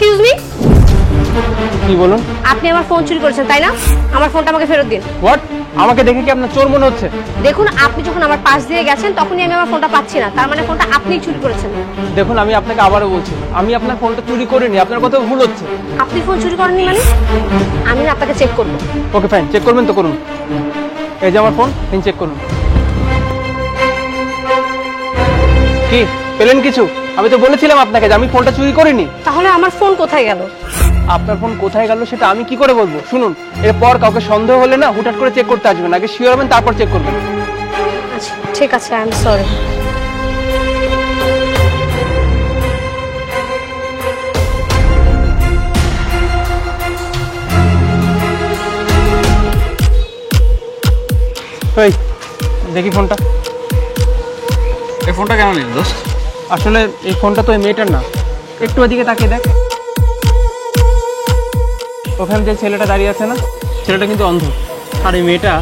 Excuse me, কি বলুন? আপনি আমার ফোন চুরি করেছেন তাই না? আমার ফোনটা আমাকে ফেরত দিন। হোয়াট? আমাকে দেখে কি আপনার চোর মনে হচ্ছে? দেখুন, আপনি যখন আমার পাশ দিয়ে গেছেন তখনই আমি আমার ফোনটা পাচ্ছি না, তার মানে ফোনটা আপনিই চুরি করেছেন। দেখুন, আমি আপনাকে আবারও বলছি, আমি আপনার ফোনটা চুরি করিনি। আপনার কথা ভুল হচ্ছে। আপনি ফোন চুরি করেননি মানে? আমি না আপনাকে চেক করবো। ওকে ফাইন, চেক করবেন তো করুন। এই যে আমার ফোন, চেক করুন। কি পেলেন কিছু? আমি তো বলেছিলাম আপনাকে যে আমি ফোনটা চুরি করিনি। তাহলে আমার ফোন কোথায় গেল? আপনার ফোন কোথায় গেল সেটা আমি কি করে বলবো? শুনুন, এরপর কাউকে সন্দেহ হলে না হুটহাট করে চেক করতে আসবেন, আগে শিওর হবেন তারপর চেক করবেন। আচ্ছা ঠিক আছে, আই এম সরি। এই দেখি ফোনটা। এই ফোনটা কেন নিল দোস্ত? আসলে এই ফোনটা তো এই মেয়েটার না। একটু ওদিকে তাকিয়ে দেখ, ওখানে যে ছেলেটা দাঁড়িয়ে আছে না, ছেলেটা কিন্তু অন্ধ। আর এই মেয়েটা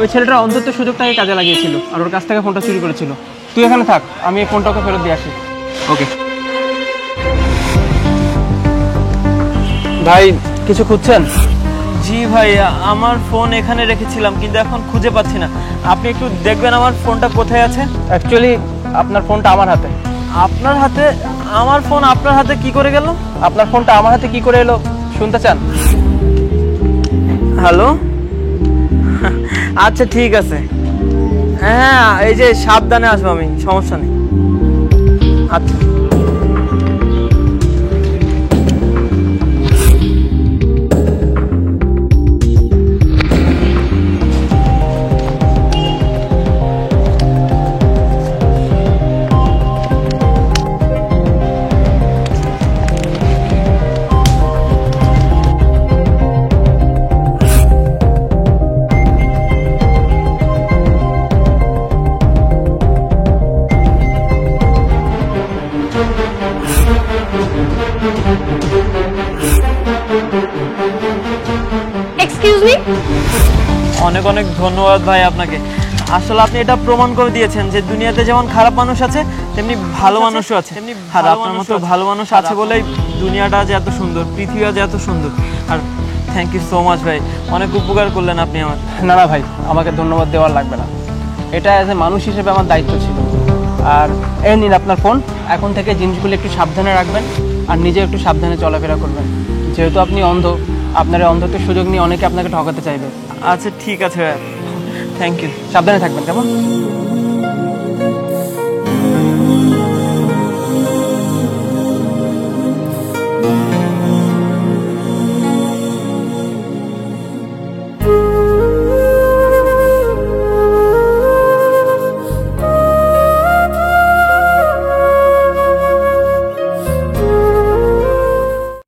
ওই ছেলেটার অন্ধত্বের সুযোগটাকে কাজে লাগিয়েছিল আর ওর কাছ থেকে ফোনটা চুরি করেছিল। তুই এখানে থাক, আমি এই ফোনটাকে ফেরত দিয়ে আসি। ওকে ভাই, কিছু খুঁজছেন? জি ভাই, আমার ফোন এখানে রেখেছিলাম কিন্তু এখন খুঁজে পাচ্ছি না। আপনি একটু দেখবেন আমার ফোনটা কোথায় আছে। অ্যাকচুয়ালি আপনার ফোনটা আমার হাতে। আপনার হাতে? আমার ফোন আপনার হাতে কি করে গেল? আপনার ফোনটা আমার হাতে কি করে এলো শুনতে চান? হ্যালো, আচ্ছা ঠিক আছে। হ্যাঁ, এই যে সাবধানে আসবো আমি, সমস্যা নেই। আচ্ছা এক্সকিউজ মি। অনেক অনেক ধন্যবাদ ভাই আপনাকে। আসলে আপনি এটা প্রমাণ করে দিয়েছেন যে দুনিয়াতে যেমন খারাপ মানুষ আছে তেমনি ভালো মানুষও আছে। আর আপনার মতো ভালো মানুষ আছে বলেই দুনিয়াটা যে এত সুন্দর, পৃথিবী যে এত সুন্দর। আর থ্যাংক ইউ সো মাচ ভাই, অনেক উপকার করলেন আপনি আমার। না না ভাই, আমাকে ধন্যবাদ দেওয়ার লাগবে না, এটা অ্যাজ এ মানুষ হিসেবে আমার দায়িত্ব ছিল। আর এই নিন আপনার ফোন, এখন থেকে জিনিসগুলো একটু সাবধানে রাখবেন আর নিজে একটু সাবধানে চলাফেরা করবেন। যেহেতু আপনি অন্ধ, আপনার এই অন্ধত্বের সুযোগ নিয়ে অনেকে আপনাকে ঠকাতে চাইবে। আচ্ছা ঠিক আছে ভাই, থ্যাংক ইউ। সাবধানে থাকবেন, কেমন?